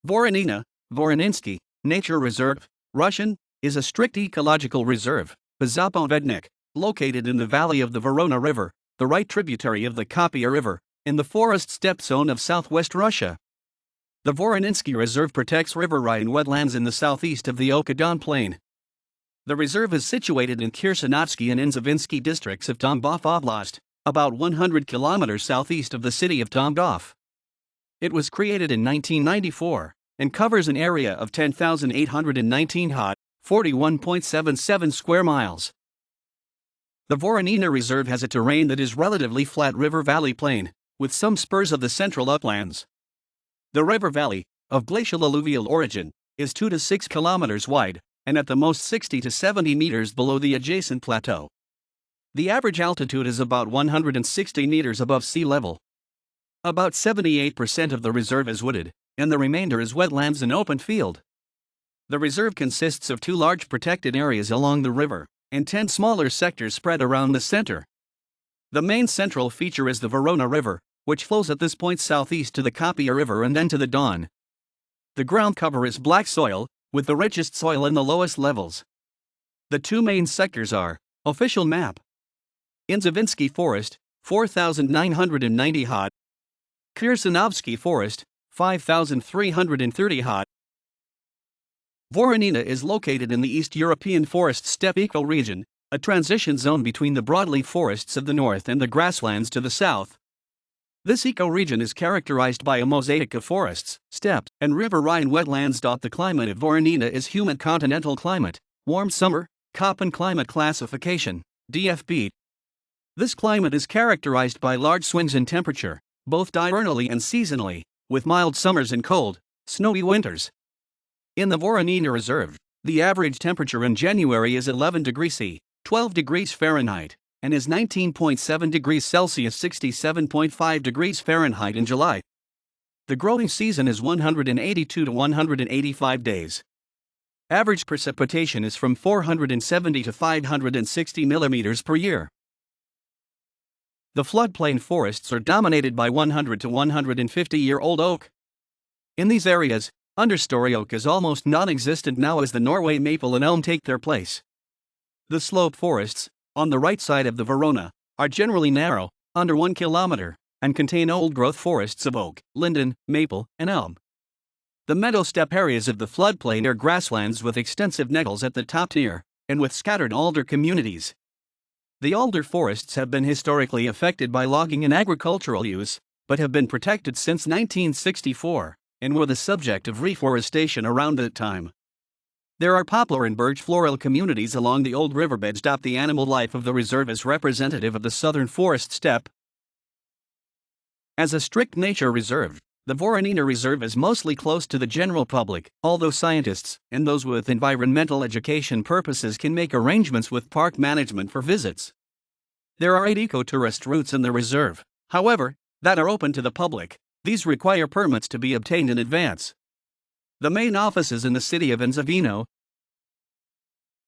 Voronina, Voroninsky, Nature Reserve, Russian, is a strict ecological reserve, zapovednik, located in the valley of the Vorona River, the right tributary of the Khopyor River, in the forest-steppe zone of southwest Russia. The Voroninsky Reserve protects riverine wetlands in the southeast of the Oka-Don Plain. The reserve is situated in Kirsanovsky and Inzhavinsky districts of Tambov Oblast, about 100 kilometers southeast of the city of Tambov. It was created in 1994 and covers an area of 10,819 ha, 41.77 square miles. The Voronina Reserve has a terrain that is relatively flat river valley plain, with some spurs of the central uplands. The river valley, of glacial alluvial origin, is 2 to 6 kilometers wide, and at the most 60 to 70 meters below the adjacent plateau. The average altitude is about 160 meters above sea level. About 78% of the reserve is wooded, and the remainder is wetlands and open field. The reserve consists of 2 large protected areas along the river, and 10 smaller sectors spread around the center. The main central feature is the Vorona River, which flows at this point southeast to the Khopyor River and then to the Don. The ground cover is black soil, with the richest soil in the lowest levels. The 2 main sectors are: official map, Inzhavinsky Forest, 4,990 ha, Kirsanovsky Forest, 5,330 ha. Voronina is located in the East European forest-steppe ecoregion, a transition zone between the broadleaf forests of the north and the grasslands to the south. This ecoregion is characterized by a mosaic of forests, steppes, and riverine wetlands. The climate of Voronina is humid continental climate, warm summer, Köppen climate classification, DFB. This climate is characterized by large swings in temperature, both diurnally and seasonally, with mild summers and cold, snowy winters. In the Voronina Reserve, the average temperature in January is 11 degrees C, 12 degrees Fahrenheit, and is 19.7 degrees Celsius, 67.5 degrees Fahrenheit in July. The growing season is 182 to 185 days. Average precipitation is from 470 to 560 millimeters per year. The floodplain forests are dominated by 100 to 150-year-old oak. In these areas, understory oak is almost non-existent now as the Norway maple and elm take their place. The slope forests, on the right side of the Vorona, are generally narrow, under 1 kilometer, and contain old-growth forests of oak, linden, maple, and elm. The meadow steppe areas of the floodplain are grasslands with extensive nettles at the top tier, and with scattered alder communities. The alder forests have been historically affected by logging and agricultural use, but have been protected since 1964, and were the subject of reforestation around that time. There are poplar and birch floral communities along the old riverbeds. The animal life of the reserve is representative of the southern forest steppe. As a strict nature reserve, the Voronina Reserve is mostly closed to the general public, although scientists and those with environmental education purposes can make arrangements with park management for visits. There are 8 ecotourist routes in the reserve, however, that are open to the public. These require permits to be obtained in advance. The main office is in the city of Inzhavino,